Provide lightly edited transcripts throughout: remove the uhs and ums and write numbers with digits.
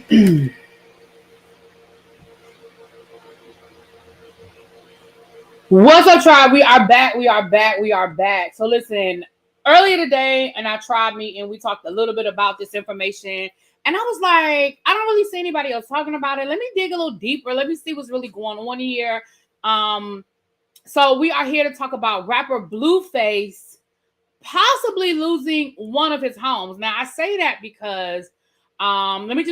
What's up, tribe? We are back. We are back. We are back. So listen, earlier today, and our tribe meeting, we talked a little bit about this information, and I was like, I don't really see anybody else talking about it. Let me dig a little deeper. Let me see what's really going on here. So we are here to talk about rapper Blueface possibly losing one of his homes. Now I say that because let me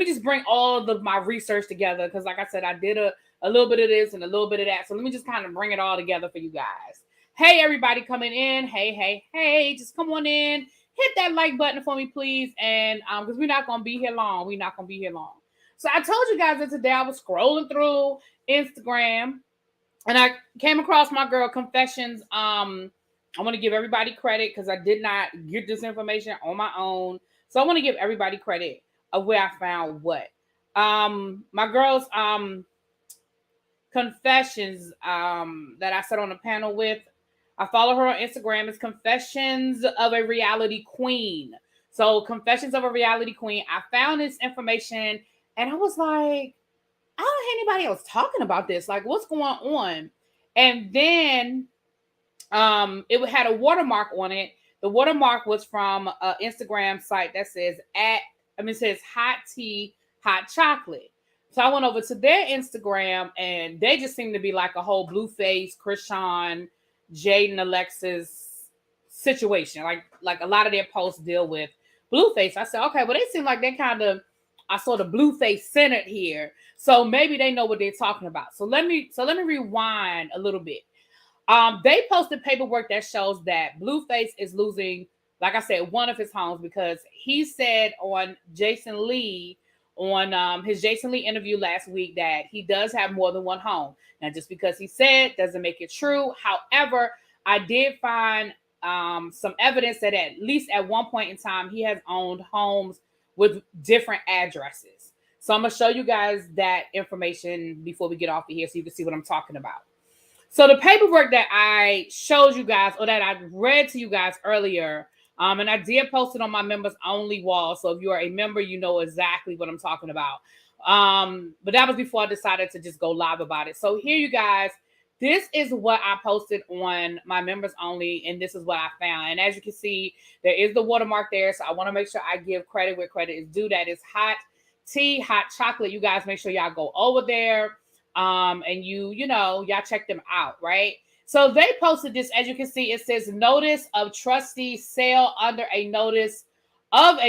just bring all of my research together, because like I said, I did a little bit of this and a little bit of that. So let me just kind of bring it all together for you guys. Hey, everybody coming in. Hey, just come on in. Hit that like button for me, please. And because we're not going to be here long. We're not going to be here long. So I told you guys that today I was scrolling through Instagram and I came across my girl Confessions. I want to give everybody credit because I did not get this information on my own. So I want to give everybody credit of where I found what. My girl's Confessions that I sat on a panel with. I follow her on Instagram. It's Confessions of a Reality Queen. So Confessions of a Reality Queen. I found this information and I was like, I don't hear anybody else talking about this. Like, what's going on? And then it had a watermark on it. The watermark was from an Instagram site that says it says hot tea, hot chocolate. So I went over to their Instagram and they just seem to be like a whole Blueface, Krishan, Jaden, Alexis situation. Like a lot of their posts deal with Blueface. I said, okay, well, they seem like they kind of are sort of Blueface centered here. So maybe they know what they're talking about. So let me rewind a little bit. They posted paperwork that shows that Blueface is losing, like I said, one of his homes because he said on Jason Lee, on his Jason Lee interview last week, that he does have more than one home. Now, just because he said doesn't make it true. However, I did find some evidence that at least at one point in time, he has owned homes with different addresses. So I'm going to show you guys that information before we get off of here so you can see what I'm talking about. So the paperwork that I showed you guys, or that I read to you guys earlier, and I did post it on my members only wall. So if you are a member, you know exactly what I'm talking about. But that was before I decided to just go live about it. So here, you guys, this is what I posted on my members only, and this is what I found. And as you can see, there is the watermark there. So I want to make sure I give credit where credit is due. That is hot tea, hot chocolate. You guys make sure y'all go over there. And y'all check them out, right? So they posted this, as you can see, it says notice of trustee sale under a notice of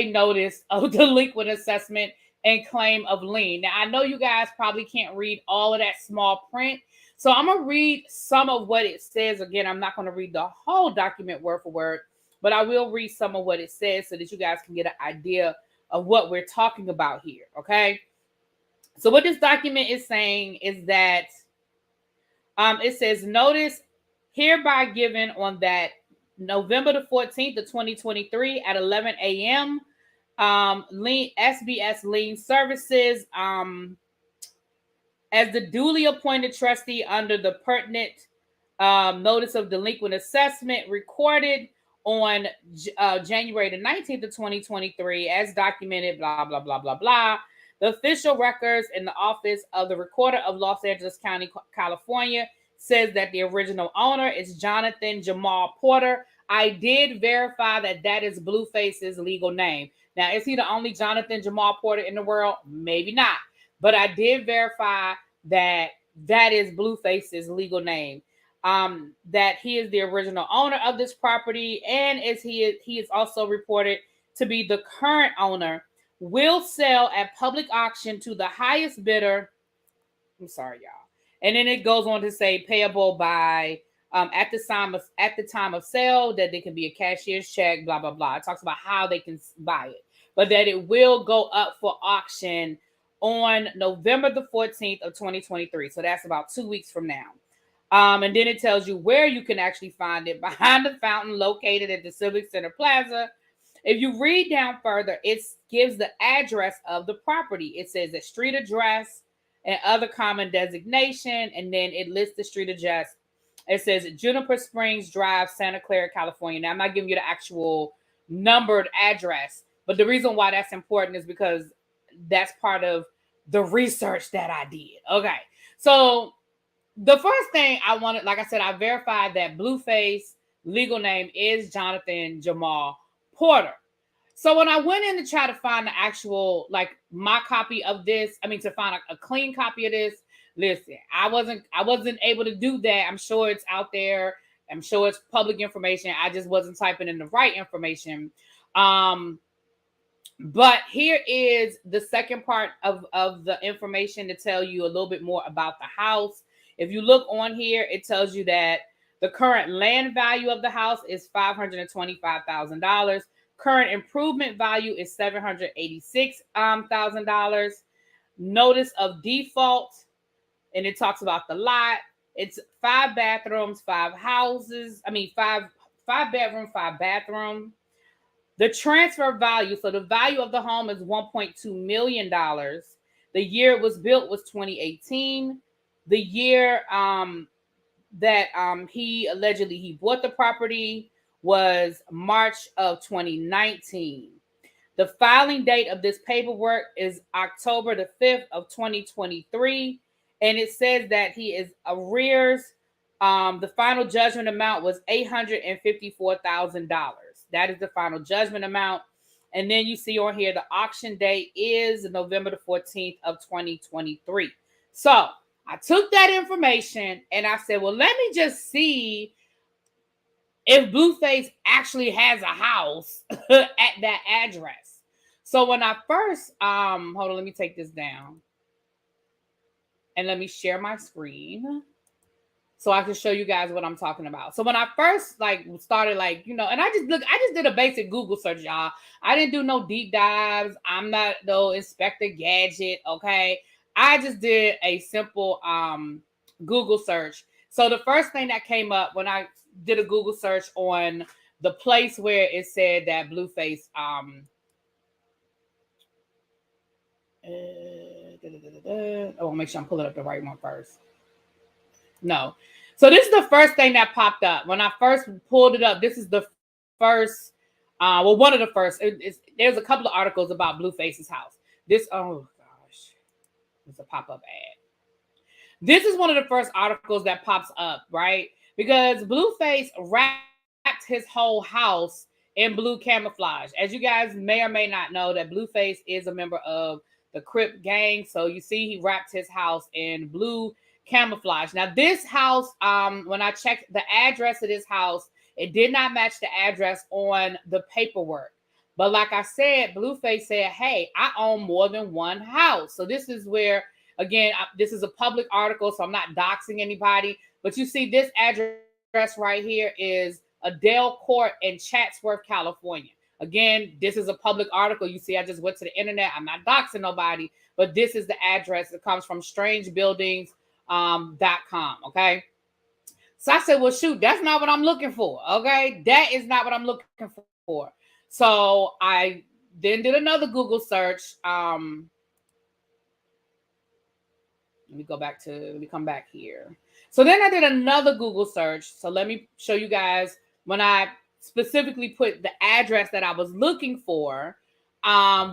delinquent assessment and claim of lien. Now, I know you guys probably can't read all of that small print, so I'm going to read some of what it says. Again, I'm not going to read the whole document word for word, but I will read some of what it says so that you guys can get an idea of what we're talking about here, okay? So what this document is saying is that it says notice hereby given on that November the 14th of 2023 at 11 a.m. SBS Lien Services as the duly appointed trustee under the pertinent notice of delinquent assessment recorded on January the 19th of 2023 as documented, blah, blah, blah, blah, blah. The official records in the office of the recorder of Los Angeles County, California, says that the original owner is Jonathan Jamal Porter. I did verify that that is Blueface's legal name. Now, is he the only Jonathan Jamal Porter in the world? Maybe not. But I did verify that that is Blueface's legal name. That he is the original owner of this property, and he is also reported to be the current owner. Will sell at public auction to the highest bidder. I'm sorry, y'all. And then it goes on to say payable by at the time of sale, that they can be a cashier's check, blah, blah, blah. It talks about how they can buy it, but that it will go up for auction on November the 14th of 2023. So that's about 2 weeks from now. And then it tells you where you can actually find it: behind the fountain located at the Civic Center Plaza. If you read down further, it gives the address of the property. It says the street address and other common designation, and then it lists the street address. It says Juniper Springs Drive, Santa Clara, California. Now, I'm not giving you the actual numbered address, but the reason why that's important is because that's part of the research that I did. Okay. So the first thing I wanted, like I said, I verified that Blueface legal name is Jonathan Jamal Porter. So when I went in to try to find the actual, like my copy of this, to find a clean copy of this, listen, I wasn't able to do that. I'm sure it's out there. I'm sure it's public information. I just wasn't typing in the right information. But here is the second part of the information to tell you a little bit more about the house. If you look on here, it tells you that the current land value of the house is $525,000. Current improvement value is $786,000. Notice of default, and it talks about the lot. It's 5 bathrooms, 5 houses. Five bedroom, 5 bathroom. The transfer value, so the value of the home is $1.2 million. The year it was built was 2018. The year that he allegedly bought the property was March of 2019. The filing date of this paperwork is October the 5th of 2023. And it says that he is arrears. The final judgment amount was $854,000. That is the final judgment amount. And then you see on here, the auction date is November the 14th of 2023. So I took that information and I said, well, let me just see if Blueface actually has a house at that address. So when I first, hold on, let me take this down. And let me share my screen so I can show you guys what I'm talking about. So when I first started and I just did a basic Google search, y'all. I didn't do no deep dives. I'm not no Inspector Gadget, okay? I just did a simple Google search. So the first thing that came up when I did a Google search on the place where it said that Blueface I want to make sure I'm pulling up the right one first. No. So this is the first thing that popped up. When I first pulled it up, this is the first, one of the first. There's a couple of articles about Blueface's house. Oh gosh, it's a pop-up ad. This is one of the first articles that pops up, right? Because Blueface wrapped his whole house in blue camouflage. As you guys may or may not know, that Blueface is a member of the Crip gang. So you see he wrapped his house in blue camouflage. Now this house, when I checked the address of this house, it did not match the address on the paperwork. But like I said, Blueface said, hey, I own more than one house. So this is where, again, this is a public article, so I'm not doxing anybody. But you see this address right here is Adele Court in Chatsworth, California. Again, this is a public article. You see, I just went to the internet. I'm not doxing nobody, but this is the address. It comes from strangebuildings.com. Okay. So I said, well, shoot, that's not what I'm looking for. Okay. That is not what I'm looking for. So I then did another Google search. Let me come back here. So then I did another Google search. So let me show you guys when I specifically put the address that I was looking for,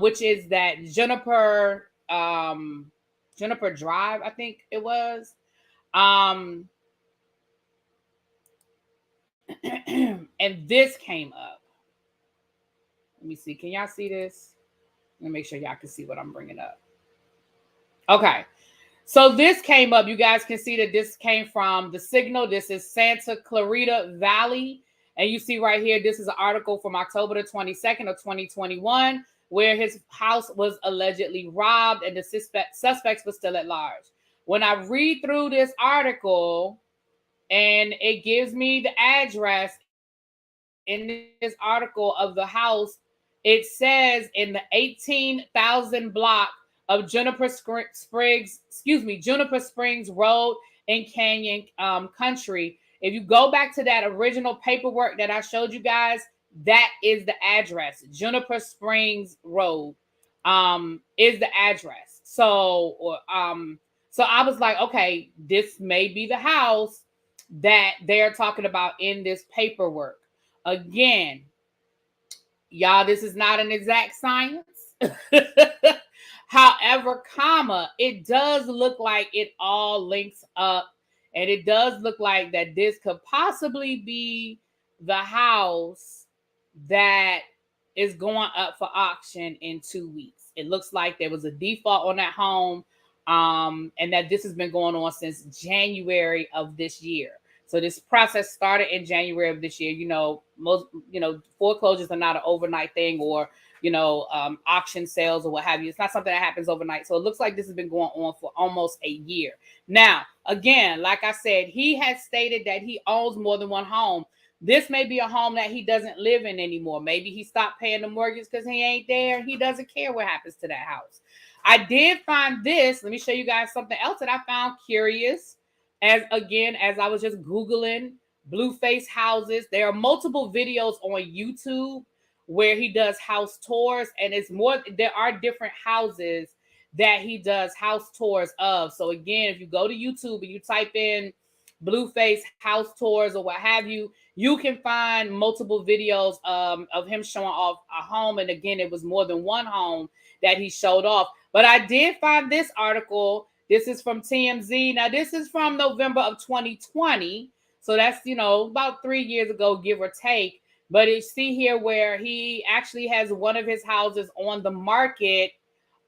which is that Juniper Drive, I think it was. And this came up. Let me see. Can y'all see this? Let me make sure y'all can see what I'm bringing up. Okay. So this came up. You guys can see that this came from the Signal. This is Santa Clarita Valley. And you see right here, this is an article from October the 22nd of 2021, where his house was allegedly robbed and the suspects were still at large. When I read through this article and it gives me the address in this article of the house, it says in the 18,000 block of Juniper Springs Road in Canyon Country. If you go back to that original paperwork that I showed you guys, that is the address. Juniper Springs Road is the address. So I was like, okay, this may be the house that they're talking about in this paperwork. Again, y'all, this is not an exact science. However, comma, it does look like it all links up, and it does look like that this could possibly be the house that is going up for auction in 2 weeks. It looks like there was a default on that home, and that this has been going on since January of this year. So this process started in January of this year. Most foreclosures are not an overnight thing, or auction sales or what have you. It's not something that happens overnight. So it looks like this has been going on for almost a year. Now, again, like I said, he has stated that he owns more than one home. This may be a home that he doesn't live in anymore. Maybe he stopped paying the mortgage because he ain't there. He doesn't care what happens to that house. I did find this. Let me show you guys something else that I found curious. As I was just Googling Blueface houses, there are multiple videos on YouTube where he does house tours, and there are different houses that he does house tours of. So again, if you go to YouTube and you type in Blueface house tours or what have you, you can find multiple videos of him showing off a home. And again, it was more than one home that he showed off. But I did find this article. This is from TMZ. Now, this is from November of 2020. So that's, about 3 years ago, give or take. But you see here where he actually has one of his houses on the market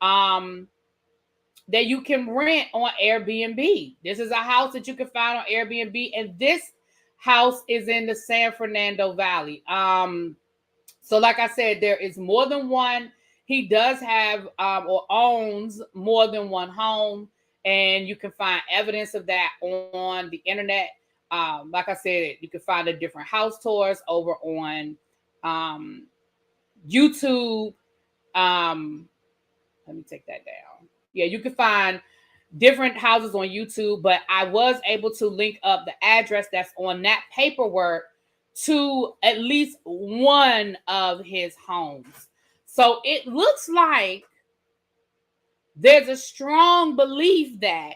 that you can rent on Airbnb. This is a house that you can find on Airbnb. And this house is in the San Fernando Valley. So like I said, there is more than one. He does have or owns more than one home. And you can find evidence of that on the internet. Like I said, you can find the different house tours over on YouTube. Let me take that down. Yeah, you can find different houses on YouTube, but I was able to link up the address that's on that paperwork to at least one of his homes. So it looks like there's a strong belief that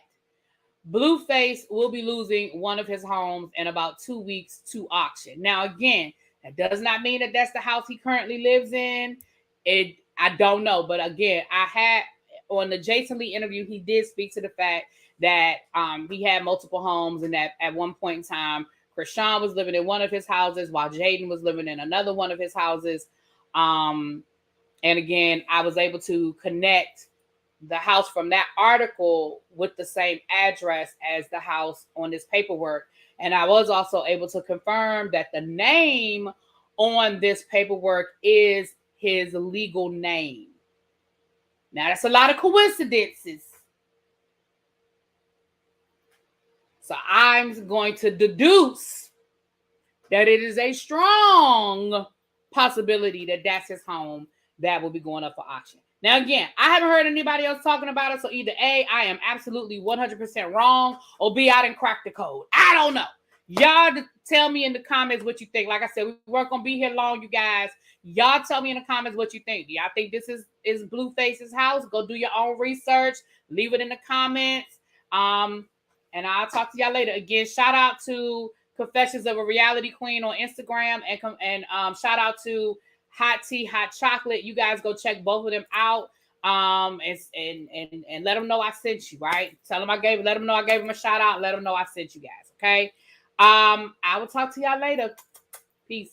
Blueface will be losing one of his homes in about 2 weeks to auction. Now, again, that does not mean that that's the house he currently lives in. I don't know. But again, I had on the Jason Lee interview, he did speak to the fact that he had multiple homes, and that at one point in time, Krishan was living in one of his houses while Jaden was living in another one of his houses. And again, I was able to connect the house from that article with the same address as the house on this paperwork. And I was also able to confirm that the name on this paperwork is his legal name. Now, that's a lot of coincidences. So I'm going to deduce that it is a strong possibility that that's his home that will be going up for auction. Now, again, I haven't heard anybody else talking about it. So either A, I am absolutely 100% wrong, or B, I didn't crack the code. I don't know. Y'all tell me in the comments what you think. Like I said, we weren't going to be here long, you guys. Y'all tell me in the comments what you think. Do y'all think this is Blueface's house? Go do your own research. Leave it in the comments. And I'll talk to y'all later. Again, shout out to Confessions of a Reality Queen on Instagram, and shout out to Hot Tea, Hot Chocolate. You guys go check both of them out. And let them know I sent you, right? Let them know I gave them a shout out. Let them know I sent you guys. Okay. I will talk to y'all later. Peace.